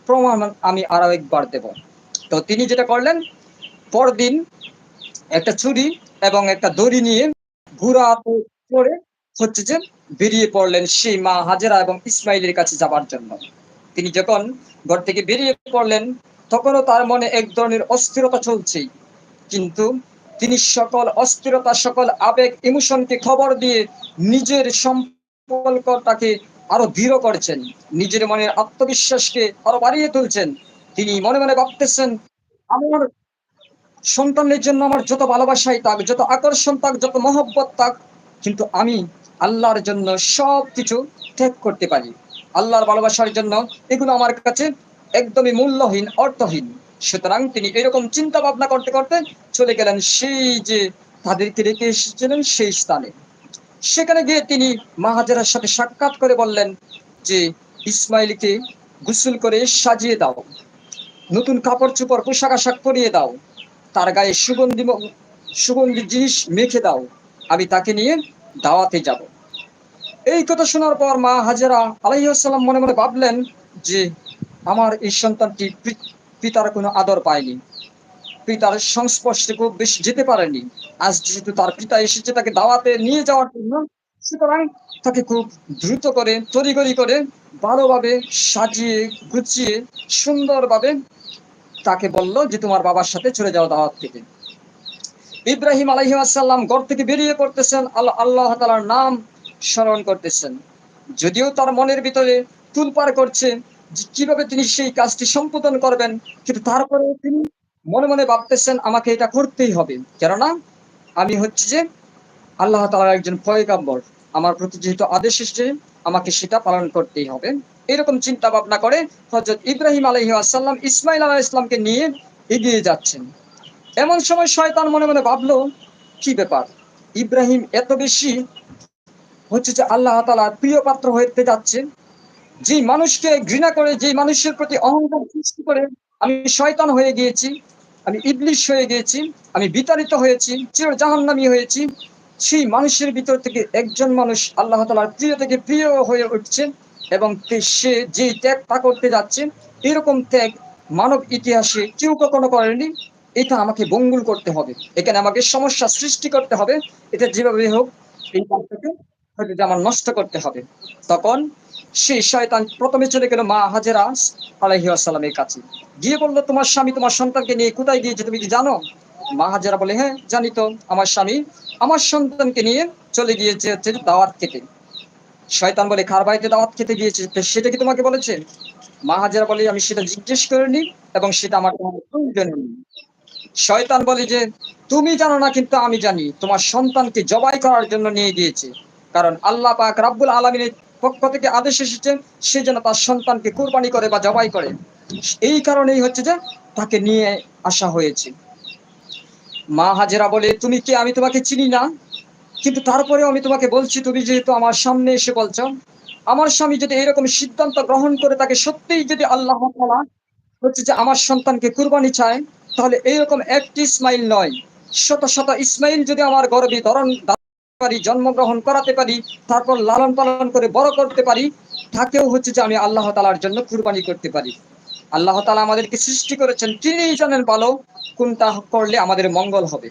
প্রমাণ আমি আরো একবার দেব। তো তিনি যেটা করলেন, পরদিন একটা ছুরি এবং একটা দড়ি নিয়ে ঘোড়াতে চড়ে হচ্ছে যে বেরিয়ে পড়লেন সেই মা হাজেরা এবং ইসমাইলের কাছে যাবার জন্য। তিনি যখন ঘর থেকে বেরিয়ে পড়লেন, তখনও তার মনে এক ধরনের অস্থিরতা চলছেই, কিন্তু তিনি সকল অস্থিরতা, সকল আবেগ, ইমোশনকে খবর দিয়ে নিজের সম্পর্কটাকে আরো দৃঢ় করছেন, নিজের মনের আত্মবিশ্বাসকে আরো বাড়িয়ে তুলছেন। তিনি মনে মনে ভাবতেছেন, আমার সন্তানের জন্য আমার যত ভালোবাসাই থাক, যত আকর্ষণ থাক, যত মহব্বত থাক, কিন্তু আমি আল্লাহর জন্য সবকিছু ত্যাগ করতে পারি। আল্লাহর ভালোবাসার জন্য এগুলো আমার কাছে একদমই মূল্যহীন, অর্থহীন। সুতরাং তিনি এরকম চিন্তা ভাবনা করতে করতে চলে গেলেন সেই যে তাদেরকে রেখে এসেছিলেন সেই স্থানে। সেখানে গিয়ে তিনি মা হাজেরার সাথে সাক্ষাৎ করে বললেন যে, ইসমাইলকে গোসল করে সাজিয়ে দাও, নতুন কাপড় চোপড় পোশাক আশাক পরিয়ে দাও, তার গায়ে সুগন্ধি জিনিস মেখে দাও, আমি তাকে নিয়ে দাওয়াতে যাব। এই কথা শোনার পর মা হাজেরা আলাইহিস সালাম মনে মনে ভাবলেন যে, আমার এই সন্তানটি পিতার কোনো আদর পায়নি, পিতার সংস্পর্শে খুব বেশি যেতে পারেনি। আজ যেহেতু তার পিতা এসেছে তাকে দাওয়াতে নিয়ে যাওয়ার জন্য, সুতরাং তাকে খুব দ্রুত করে তড়িঘড়ি করে ভালোভাবে সাজিয়ে গুছিয়ে সুন্দরভাবে তাকে বলল যে, তোমার বাবার সাথে চলে যাও দাওয়াত খেতে। ইব্রাহিম আলাইহিসসালাম ঘর থেকে বেরিয়ে পড়তেছেন, আল্লাহ তাআলার নাম স্মরণ করতেছেন। যদিও তার মনের ভিতরে তুলপার করছে যে কিভাবে তিনি সেই কাজটি সম্পাদন করবেন, কিন্তু তারপরে তিনি মনে মনে ভাবতেছেন, আমাকে এটা করতেই হবে, কেননা আমি হচ্ছে যে আল্লাহ তাআলার একজন পয়গাম্বর, আমার প্রতি যেহেতু আদেশ এসেছে আমাকে সেটা পালন করতেই হবে। এরকম চিন্তা ভাবনা করে হযরত ইব্রাহিম আলাইহিস সালাম ইসমাইল আলাইহিস সালামকে নিয়ে এগিয়ে যাচ্ছেন। এমন সময় শয়তান মনে মনে ভাবলো, কি ব্যাপার, ইব্রাহিম এত বেশি হচ্ছে যে আল্লাহ তাআলার প্রিয় পাত্র হতে যাচ্ছে, যে মানুষকে ঘৃণা করে, যে মানুষের প্রতি অহংকার সৃষ্টি করে আমি শয়তান হয়ে গিয়েছি, আমি ইবলিশ হয়ে গিয়েছি, আমি বিতাড়িত হয়েছি, চির জাহান্নামী হয়েছি, সেই মানুষের ভিতর থেকে একজন মানুষ আল্লাহ তাআলার প্রিয় থেকে প্রিয় হয়ে উঠছে, এবং সে যে ত্যাগটা করতে যাচ্ছে, এরকম ত্যাগ মানব ইতিহাসে কেউ কখনো করেনি। এটা আমাকে ভঙ্গুর করতে হবে, এখানে আমাকে সমস্যা সৃষ্টি করতে হবে, এটা যেভাবে হোক এই কাজটাকে হয়তো যে আমার নষ্ট করতে হবে। তখন সেই শয়তান প্রথমে চলে গেল মা হাজেরা আলাইহিস সালামের কাছে, গিয়ে বলল, তোমার স্বামী তোমার সন্তানকে নিয়ে কোথায় গিয়েছে তুমি কি জানো? মা হাজেরা বলে, হ্যাঁ জানি তো, আমার স্বামী আমার সন্তানকে নিয়ে চলে গিয়েছে হচ্ছে দাওয়াত খেতে। শয়তান বলে, কার বাড়িতে দাওয়াত খেতে গিয়েছে, সেটা কি তোমাকে বলেছে? মা হাজেরা বলে, আমি সেটা জিজ্ঞেস করিনি এবং সেটা আমার কোনো প্রয়োজন নেই। শয়তান বলে যে, তুমি জানো না কিন্তু আমি জানি, তোমার সন্তানকে জবাই করার জন্য নিয়ে গিয়েছে, কারণ আল্লাহ পাক রাব্বুল আলামিনের পক্ষ থেকে আদেশ এসেছে সে যেন তার সন্তানকে কুরবানি করে বা জবাই করে, এই কারণেই হচ্ছে যে তাকে নিয়ে আসা হয়েছে। মা হাজেরা বলে, তুমি কে, আমি তোমাকে চিনি না, কিন্তু তারপরেও আমি তোমাকে বলছি, তুমি যেহেতু আমার সামনে এসে বলছো, আমার স্বামী যদি এরকম সিদ্ধান্ত গ্রহণ করে থাকে, সত্যিই যদি আল্লাহ তাআলা হচ্ছে যে আমার সন্তানকে কুরবানি চায়, তাহলে এইরকম একটি ইসমাইল নয়, শত শত ইসমাইল যদি আমার গর্ভে ধারণ পারি, জন্মগ্রহণ করাতে পারি, তারপর লালন পালন করে বড় করতে পারি, তাকেও হচ্ছে যে আমি আল্লাহ তাআলার জন্য কুরবানি করতে পারি। আল্লাহ তাআলা আমাদেরকে সৃষ্টি করেছেন, তিনিই জানেন ভালো কোনটা করলে আমাদের মঙ্গল হবে।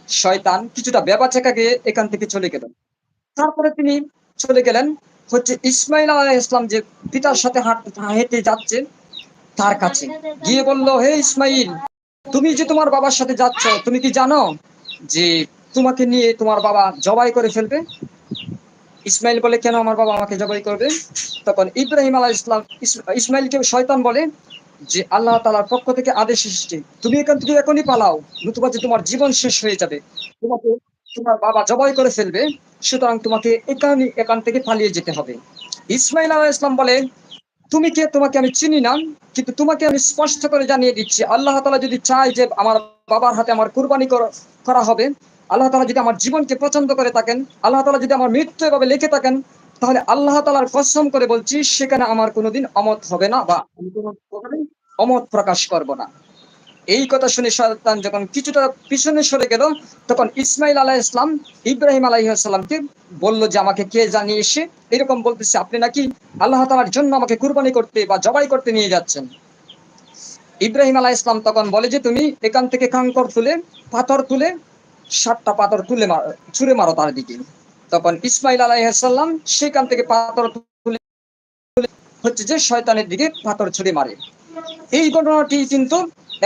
শয়তান কিছুটা বেবাচেকা গিয়ে এখান থেকে চলে গেল। তারপরে তিনি চলে গেলেন হচ্ছে ইসমাইল আলাইহিস ইসলাম যে পিতার সাথে হেঁটে যাচ্ছে তার কাছে, গিয়ে বলল, হে ইসমাইল, তুমি যে তোমার বাবার সাথে যাচ্ছ, তুমি কি জানো যে তোমাকে নিয়ে তোমার বাবা জবাই করে ফেলবে? ইসমাইল বলে, কেন আমার বাবা আমাকে জবাই করবে? তখন ইব্রাহিম আলাইহিস ইসলাম ইসমাইলকে শয়তান বলে যে, আল্লাহ তাআলার পক্ষ থেকে আদেশ এসেছে, তুমি এখান থেকে এখনই পালাও, নতুবা যে তোমার জীবন শেষ হয়ে যাবে, তোমাকে তোমার বাবা জবাই করে ফেলবে, সুতরাং তোমাকে এখান থেকে পালিয়ে যেতে হবে। ইসমাইল আলাইহিস সালাম বলে, তুমি কে, তোমাকে আমি চিনি না, কিন্তু তোমাকে আমি স্পষ্ট করে জানিয়ে দিচ্ছি, আল্লাহ তাআলা যদি চায় যে আমার বাবার হাতে আমার কুরবানি করা হবে, আল্লাহ তাআলা যদি আমার জীবনকে পছন্দ করে থাকেন, আল্লাহ তাআলা যদি আমার মৃত্যু এভাবে লিখে থাকেন, তাহলে আল্লাহ তাআলার কসম করে বলছি, সেখানে আমার কোনোদিন অমত হবে না, বা আমি কোনোদিন অমত প্রকাশ করব না। এই কথা শুনে শয়তান যখন কিছুটা পিছনে সরে গেল, তখন ইসমাইল আলাইহিস সালাম ইব্রাহিম আলাইহিস সালামকে বলল যে, আমাকে কে জানিয়ে এসে এরকম বলতেছে, আপনি নাকি আল্লাহ তাআলার জন্য আমাকে কুরবানি করতে বা জবাই করতে নিয়ে যাচ্ছেন। ইব্রাহিম আলাইহিস সালাম তখন বলে যে, "তুমি এখান থেকে কাঙ্কর তুলে, পাথর তুলে ৭ টা পাথর ছুঁড়ে মারো তার দিকে।" তখন ইসমাইল আলাইহিস সালাম সেখান থেকে পাথর তুলে হচ্ছে যে শয়তানের দিকে পাথর ছুঁড়ে মারে। এই ঘটনাটি কিন্তু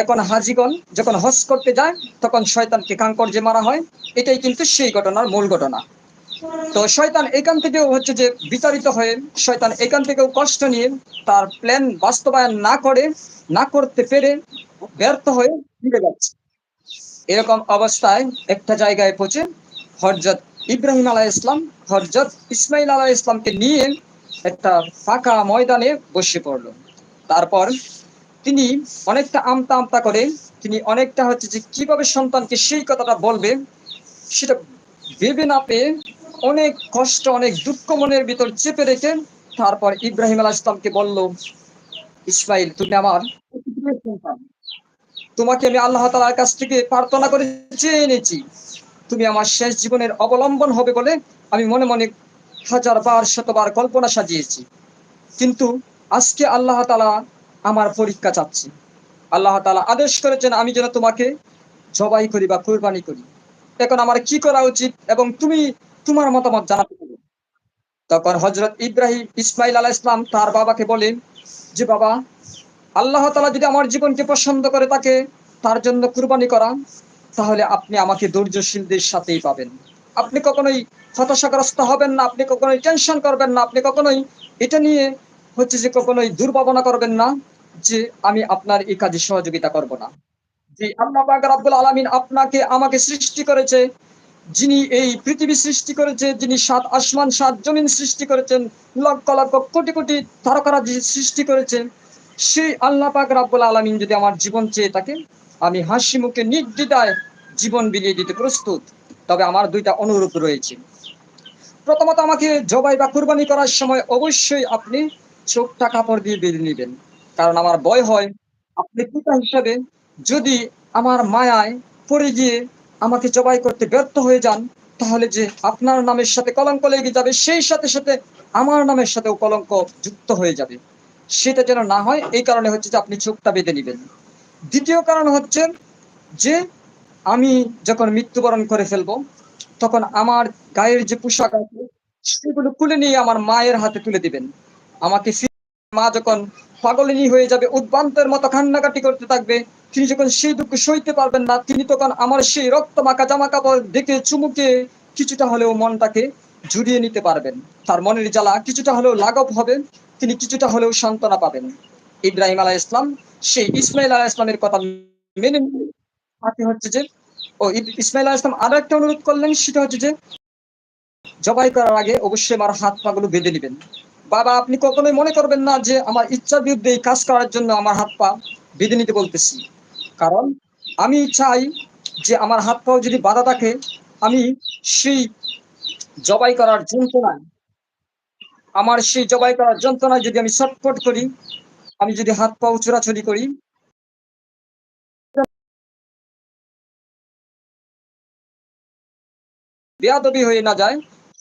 এখন হাজীগণ যখন হজ করতে যায়, তখন শয়তানকে কাঙ্কর যে মারা হয়, এটাই কিন্তু সেই ঘটনার মূল ঘটনা। তো শয়তান এখান থেকেও হচ্ছে যে বিতাড়িত হয়ে, শয়তান এখান থেকেও কষ্ট নিয়ে তার প্ল্যান বাস্তবায়ন না করতে পেরে ব্যর্থ হয়ে ফিরে যাচ্ছে। এরকম অবস্থায় একটা জায়গায় পৌঁছে হযরত ইব্রাহিম আলাইহিস সালাম হযরত ইসমাইল আলাইহিস সালামকে নিয়ে একটা ফাঁকা ময়দানে বসে পড়ল। তারপর তিনি অনেকটা আমতা, আমতা করে তিনি অনেকটা হচ্ছে যে কিভাবে সন্তানকে সেই কথাটা বলবে সেটা ভেবে না পেয়ে অনেক কষ্ট, অনেক দুঃখ মনের ভিতর চেপে রেখে তারপর ইব্রাহিম আলাইহিস সালামকে বলল, "ইসমাইল, তুমি আমার অতি প্রিয় সন্তান। তোমাকে আমি আল্লাহ তাআলার কাছ থেকে প্রার্থনা করে চেয়ে এনেছি। তুমি আমার শেষ জীবনের অবলম্বন হবে বলে আমি মনে, মনে হাজারবার শতবার কল্পনা সাজিয়েছি। কিন্তু আজকে আল্লাহ তাআলা আমার পরীক্ষা চাচ্ছেন। আল্লাহ তাআলা আদেশ করেছেন আমি যেন তোমাকে জবাই করি বা কুরবানি করি। এখন আমার কি করা উচিত এবং তুমি তোমার মতামত জানাতে পারো।" তখন হযরত ইসমাইল আলাইহিস সালাম তার বাবাকে বলেন যে, "বাবা, আল্লাহ তাআলা যদি আমার জীবনকে পছন্দ করে থাকে তার জন্য কুরবানি করা, তাহলে আপনি আমাকে ধৈর্যশীলদের সাথেই পাবেন। আপনি কখনোই হতাশাগ্রস্ত হবেন না, আপনি কখনোই টেনশন করবেন না, আপনি কখনোই এটা নিয়ে হচ্ছে যে কখনোই দুর্ভাবনা করবেন না যে আমি আপনার এই কাজে সহযোগিতা করব না। যে আল্লাহ পাক রব্বুল আলামিন আপনাকে আমাকে সৃষ্টি করেছে, যিনি এই পৃথিবী সৃষ্টি করেছে, যিনি ৭ আসমান ৭ জমিন সৃষ্টি করেছেন, লক্ষ, লক্ষ কোটি, কোটি তারকারাজি সৃষ্টি করেছেন। সেই আল্লাহ পাক রব্বুল আলামিন যদি আমার জীবন চেয়ে থাকে, আমি হাসিমুখে নির্দ্বিধায় জীবন বিলিয়ে দিতে প্রস্তুত। তবে আমার ২ টা অনুরোধ রয়েছে। প্রথমত আমাকে জবাই বা কুরবানি করার সময় অবশ্যই আপনি চোখটা কাপড় দিয়ে বেঁধে নিবেন। কারণ আমার ভয় হয় আপনি পিতা হিসাবে যদি আমার মায়ায় পড়ে গিয়ে আমাকে জবাই করতে ব্যর্থ হয়ে যান, তাহলে যে আপনার নামের সাথে কলঙ্ক লেগে যাবে, সেই সাথে, সাথে আমার নামের সাথেও কলঙ্ক যুক্ত হয়ে যাবে। সেটা যেন না হয় এই কারণে হচ্ছে যে আপনি চোখটা বেঁধে নিবেন। ২য় কারণ হচ্ছে যে আমি যখন মৃত্যুবরণ করে ফেলবো, তখন আমার গায়ের যে পোশাক আছে, সেগুলো খুলে নিয়ে আমার মায়ের হাতে তুলে দিবেন। আমাকে মা যখন পাগলিনী হয়ে যাবে, উদ্ভ্রান্তের মতো কান্নাকাটি করতে থাকবে, তিনি যখন সেই দুঃখ সইতে পারবেন না, তিনি তখন আমার সেই রক্তমাখা জামাকাপড় দেখে চুমুকে কিছুটা হলেও মনটাকে জুড়িয়ে নিতে পারবেন। তার মনের জ্বালা কিছুটা হলেও লাঘব হবে, তিনি কিছুটা হলেও সান্ত্বনা পাবেন। ইব্রাহিম আলাইহিস সালাম সেই ইসমাইল আলাইহিস সালামের কথা মেনে নিয়ে তাকে হচ্ছে যে ইসমাইল আলাইহিস সালাম আরো একটা অনুরোধ করলেন, সেটা হচ্ছে যে জবাই করার আগে অবশ্যই আমার হাত পা গুলো বেঁধে নিবেন। বাবা, আপনি কখনোই মনে করবেন না যে আমার ইচ্ছার বিরুদ্ধে এই কাজ করার জন্য আমার হাত পা বেঁধে নিতে বলতেছি। কারণ আমি চাই যে আমার হাত পাও যদি বাঁধা থাকে, আমি সেই জবাই করার যন্ত্রণায় যদি আমি ছটফট করি, আমি যদি হাত পাও চোরাচুরি করি, বেয়াদবি হয়ে না যায়,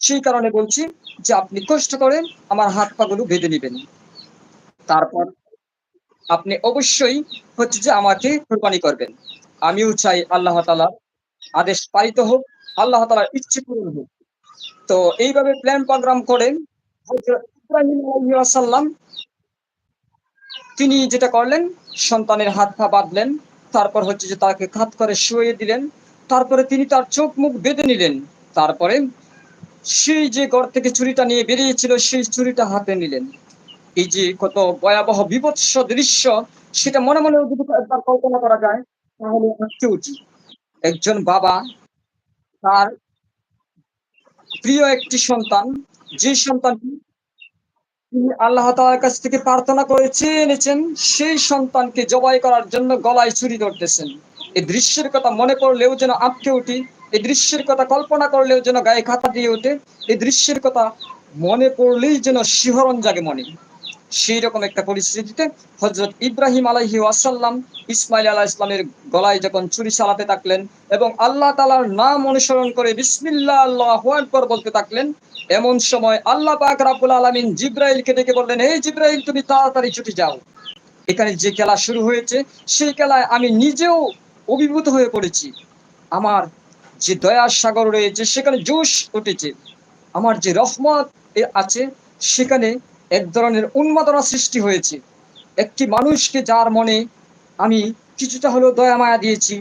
সেই কারণে বলছি যে আপনি কষ্ট করে আমার হাত পা গুলো বেঁধে নিবেন। তারপর আপনি অবশ্যই হচ্ছে যে আমাকে কুরবানি করবেন। আমিও চাই আল্লাহ তাআলার আদেশ পালিত হোক, আল্লাহ তাআলার ইচ্ছে পূরণ হোক। তো এইভাবে প্ল্যান প্রোগ্রাম করে হযরত ইব্রাহিম আলাইহিস সালাম তিনি যেটা করলেন, সন্তানের হাত পা বাঁধলেন। তারপর হচ্ছে যে তাকে কাঁধ করে শুইয়ে দিলেন। তারপরে তিনি তার চোখ মুখ বেঁধে নিলেন। তারপরে সেই যে ঘর থেকে ছুরিটা নিয়ে বেরিয়েছিল, সেই ছুরিটা হাতে নিলেন। এই যে কত ভয়াবহ বীভৎস দৃশ্য, সেটা মনে, মনেও যদি একবার কল্পনা করা যায়, তাহলে আজকে উচিত। একজন বাবা তার প্রিয় একটি সন্তান, যে সন্তানটি তিনি আল্লাহ তাআলার কাছ থেকে প্রার্থনা করে চেয়ে এনেছেন, সেই সন্তানকে জবাই করার জন্য গলায় ছুরি ধরতেছেন। এই দৃশ্যের কথা মনে পড়লেও যেন আঁতকে উঠি। এই দৃশ্যের কথা কল্পনা করলেও যেন গায়ে কাঁটা দিয়ে ওঠে। এই দৃশ্যের কথা মনে পড়লেই যেন শিহরণ জাগে মনে। সেইরকম একটা পরিস্থিতিতে হযরত ইব্রাহিম আলাইহি ওয়াসাল্লাম ইসমাইল আলাইহিস সালামের গলায় যখন ছুরি চালাতে থাকলেন এবং আল্লাহ তাআলার নাম অনুসরণ করে বিসমিল্লাহ আল্লাহু আকবার বলতে থাকলেন, এমন সময় আল্লাহ পাক রব্বুল আলামিন জিবরাইলকে ডেকে বললেন, "হে জিবরাইল, তুমি তাড়াতাড়ি ছুটে যাও। এখানে যে খেলা শুরু হয়েছে সেই খেলায় আমি নিজেও অভিভূত হয়ে পড়েছি। আমার যে দয়ার সাগর রয়েছে সেখানে জোশ উঠেছে। আমার যে রহমত আছে সেখানে এক ধরনের উন্মাদনা সৃষ্টি হয়েছে। একটি মানুষকে যার মনে আমি কিছুটা হলেও দয়া মায়া দিয়েছি,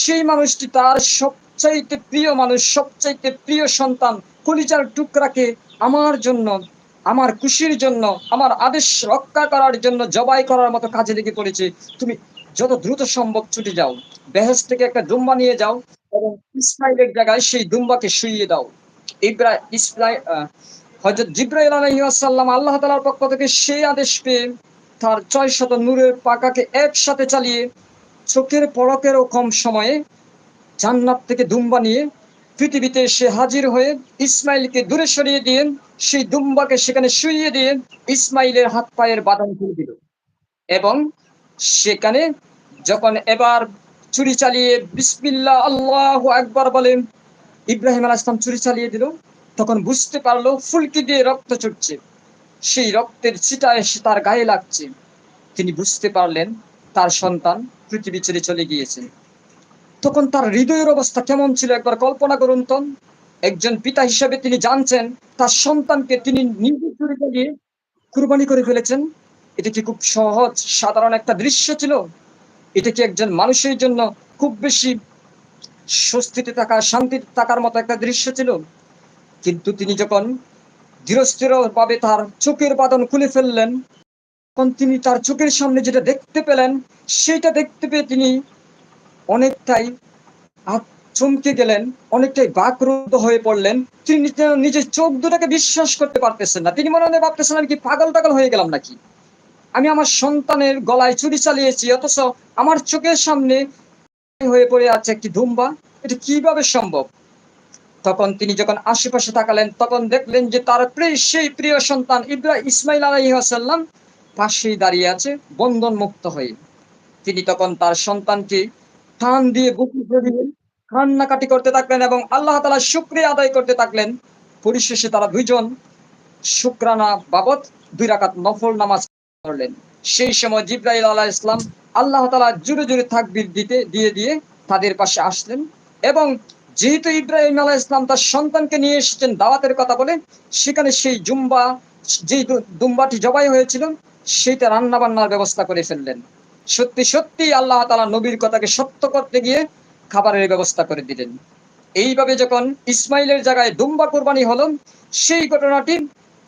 সেই মানুষটি তার সবচাইতে প্রিয় মানুষ, সবচাইতে প্রিয় সন্তান, কলিজার টুকরাকে আমার জন্য, আমার খুশির জন্য, আমার আদেশ রক্ষা করার জন্য জবাই করার মতো কাজে লেগে পড়েছে। তুমি যত দ্রুত সম্ভব ছুটে যাও, বেহেশত থেকে একটা দুম্বা নিয়ে যাও এবং ইসমাইলের জায়গায় সেই দুম্বাকে শুইয়ে দাও। হযরত জিবরাইল আলাইহিস সালাম আল্লাহ তাআলার পক্ষ থেকে সেই আদেশ পেয়ে তার ৬০০ নূরের পাখাকে একসাথে চালিয়ে চোখের পলকেরও কম সময়ে জান্নাত থেকে দুম্বা নিয়ে পৃথিবীতে এসে হাজির হয়ে ইসমাইলকে দূরে সরিয়ে দিয়ে সেই দুম্বাকে সেখানে শুইয়ে দিয়ে ইসমাইলের হাত পায়ের বাঁধন খুলে দিল। এবং সেখানে যখন এবার ছুরি চালিয়ে বিসমিল্লাহ আল্লাহু আকবার বলেন ইব্রাহিম আলাইহিস সালাম ছুরি চালিয়ে দিল, তখন বুঝতে পারলো ফুলকি দিয়ে রক্ত ছুটছে, সেই রক্তের ছিটা এসে তার গায়ে লাগছে। তিনি বুঝতে পারলেন তার সন্তান পৃথিবী ছেড়ে চলে গিয়েছেন। তখন তার হৃদয়ের অবস্থা কেমন ছিল একবার কল্পনা করুন তো। একজন পিতা হিসেবে তিনি জানছেন তার সন্তানকে তিনি নিজে ছুরি চালিয়ে কুরবানি করে ফেলেছেন। এটা কি খুব সহজ সাধারণ একটা দৃশ্য ছিল? এটা কি একজন মানুষের জন্য খুব বেশি স্বস্তিতে থাকা, শান্তিতে থাকার মতো একটা দৃশ্য ছিল? কিন্তু তিনি যখন ধীরস্থিরভাবে তার চোখের বাঁধন খুলে ফেললেন, তখন তিনি তার চোখের সামনে যেটা দেখতে পেলেন, সেইটা দেখতে পেয়ে তিনি অনেকটাই চমকে গেলেন, অনেকটাই বাকরুদ্ধ হয়ে পড়লেন। তিনি নিজের চোখ দুটাকে বিশ্বাস করতে পারতেছেন না। তিনি মনে মনে ভাবতেছেন, আমি কি পাগল টাগল হয়ে গেলাম নাকি? আমি আমার সন্তানের গলায় ছুরি চালিয়েছি, অথচ আমার চোখের সামনে হয়ে পড়ে আছে একটি দুম্বা। এটা কিভাবে সম্ভব? তখন তিনি যখন আশেপাশে তাকালেন, তখন দেখলেন যে তার সেই প্রিয় সন্তান ইসমাইল আলাইহিস সালাম পাশেই দাঁড়িয়ে আছে বন্ধন মুক্ত হয়ে। তিনি তখন তার সন্তানকে টান দিয়ে বুকে জড়িয়ে কান্নাকাটি করতে থাকলেন এবং আল্লাহ তাআলার শুকরিয়া আদায় করতে থাকলেন। পরিশেষে তারা দুইজন শুকরানা বাবদ ২ রাকাত নফল নামাজ পড়লেন। সেই সময় জিবরাইল আলাইহিস সালাম আল্লাহ তাআলা জোরে জোরে তাকবীর দিয়ে তাদের পাশে আসলেন এবং যেহেতু ইব্রাহিম আলাইহিস সালাম তার সন্তানকে নিয়ে এসেছেন দাওয়াতের কথা বলে, সেখানে সেই যেই দুম্বাটি জবাই হয়েছিল সেইটা রান্না বান্নার ব্যবস্থা করে ফেললেন। সত্যি সত্যি আল্লাহ তাআলা নবীর কথাকে সত্য করতে গিয়ে খাবারের ব্যবস্থা করে দিলেন। এইভাবে যখন ইসমাইলের জায়গায় দুম্বা কোরবানি হলো, সেই ঘটনাটি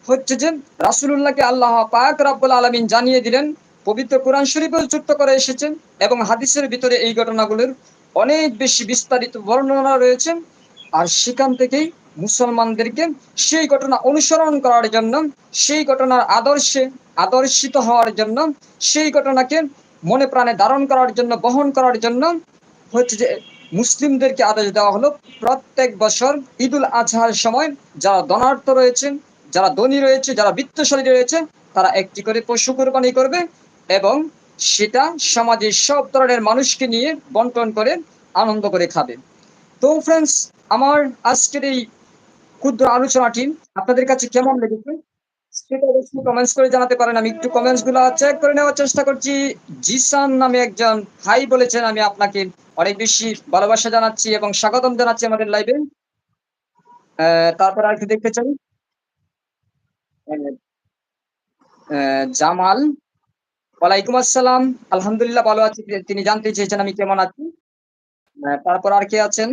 হচ্ছে যে রাসূলুল্লাহকে আল্লাহ পাক রব্বুল আলামিন জানিয়ে দিলেন, পবিত্র কোরআন শরীফে যুক্ত করে এসেছেন এবং হাদিসের ভিতরে এই ঘটনাগুলোর অনেক বেশি বিস্তারিত বর্ণনা রয়েছে। আর সেখান থেকেই মুসলমানদেরকে সেই ঘটনা অনুসরণ করার জন্য, সেই ঘটনার আদর্শে আদর্শিত হওয়ার জন্য, সেই ঘটনাকে মনে প্রাণে ধারণ করার জন্য, বহন করার জন্য হচ্ছে যে মুসলিমদেরকে আদেশ দেওয়া হলো প্রত্যেক বছর ঈদুল আজহার সময় যারা ধনাঢ্য রয়েছে, যারা ধনী রয়েছে, যারা বিত্তশালী রয়েছে, তারা একটি করে পশু কোরবানি করবে এবং সেটা সমাজের সব ধরনের মানুষকে নিয়ে বন্টন করে আনন্দ করে খাবে। তো ফ্রেন্ডস, আমার আজকের এই ক্ষুদ্র আলোচনাটি আপনাদের কাছে কেমন লেগেছে সেটা অবশ্যই কমেন্টস করে জানাতে পারেন। আমি একটু কমেন্টস গুলা চেক করে নেওয়ার চেষ্টা করছি। জিসান নামে একজন হাই বলেছেন, আমি আপনাকে অনেক বেশি ভালোবাসা জানাচ্ছি এবং স্বাগতম জানাচ্ছি আমাদের লাইভে। তারপর আর কি দেখতে চাই, জামাল, ওয়ালাইকুম আসসালাম, আলহামদুলিল্লাহ ভালো আছি। তিনি জানতে চেয়েছেন আমি কেমন আছি। তারপর আর কে আছেন?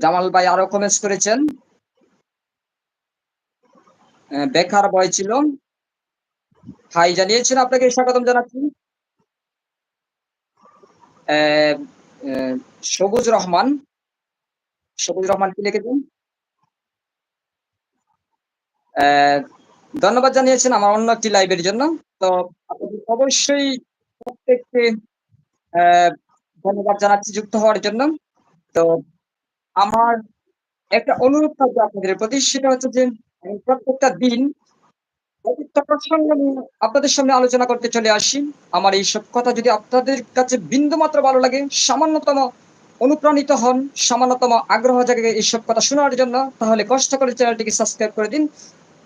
জামাল ভাই আরো কমেন্টস করেছেন, বেকার বয় ছিল, হাই জানিয়েছেন, আপনাকে স্বাগতম জানাচ্ছি। আহ, আহ, সবুজ রহমান, সবুজ রহমান কি লিখেছেন? আহ, ধন্যবাদ জানিয়েছেন আমার অন্য একটি লাইভের জন্য। তো আপনাদের অবশ্যই প্রত্যেককে আহ, ধন্যবাদ জানাচ্ছি যুক্ত হওয়ার জন্য। তো আমার একটা অনুরোধ থাকবে আপনাদের প্রতি, সেটা হচ্ছে যে আমি প্রত্যেকটা দিন একটা প্রসঙ্গ নিয়ে আপনাদের সামনে আলোচনা করতে চলে আসি। আমার এইসব কথা যদি আপনাদের কাছে বিন্দুমাত্র ভালো লাগে, সামান্যতম অনুপ্রাণিত হন, সামান্যতম আগ্রহ জাগে এইসব কথা শোনার জন্য, তাহলে কষ্ট করে চ্যানেলটিকে সাবস্ক্রাইব করে দিন।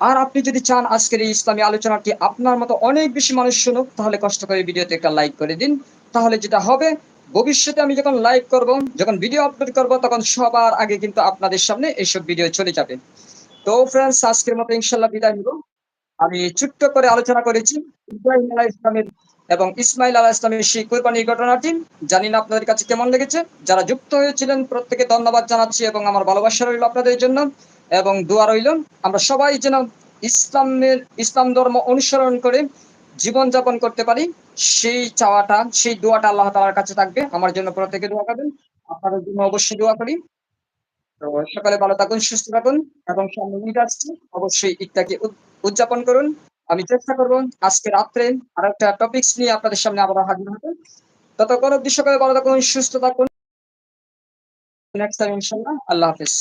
আর আপনি যদি চান আজকের এই ইসলামী আলোচনাটি আপনার মতো অনেক বেশি মানুষ শুনুক, তাহলে কষ্ট করে ভিডিওতে একটা লাইক করে দিন। তাহলে যেটা হবে, ভবিষ্যতে আমি যখন লাইভ করব, যখন ভিডিও আপলোড করব, তখন সবার আগে কিন্তু আপনাদের সামনে এইসব ভিডিও চলে যাবে। তো ফ্রেন্ডস, আজকের মতো ইনশাল্লাহ বিদায় নিব। আমি ছোট্ট করে আলোচনা করেছি ইব্রাহিম আলাইহিস ইসলামের এবং ইসমাইল আলাইহিস ইসলামের সেই কুরবানির ঘটনাটি। জানি না আপনাদের কাছে কেমন লেগেছে। যারা যুক্ত হয়েছিলেন প্রত্যেকে ধন্যবাদ জানাচ্ছি এবং আমার ভালোবাসা রইল আপনাদের জন্য এবং দোয়া রইল আমরা সবাই যেন ইসলাম ধর্ম অনুসরণ করে জীবন যাপন করতে পারি। সেই চাওয়াটা, সেই দোয়াটা আল্লাহ তাআলার কাছে থাকবে। আমার জন্য প্রত্যেকে দোয়া করবেন। আপনাদের জন্য অবশ্যই দোয়া করি। তো সকালে ভালো থাকুন, সুস্থ থাকুন এবং সামনে ঈদ আসছে। অবশ্যই ঈদটাকে উদযাপন করুন। আমি চেষ্টা করব আজকে রাত্রে আরেকটা টপিকস নিয়ে আপনাদের সামনে আবারও হাজির হতে। ততক্ষণ অবধি সকালে ভালো থাকুন, সুস্থ থাকুন। নেক্সট টাইম ইনশাআল্লাহ। আল্লাহ হাফেজ।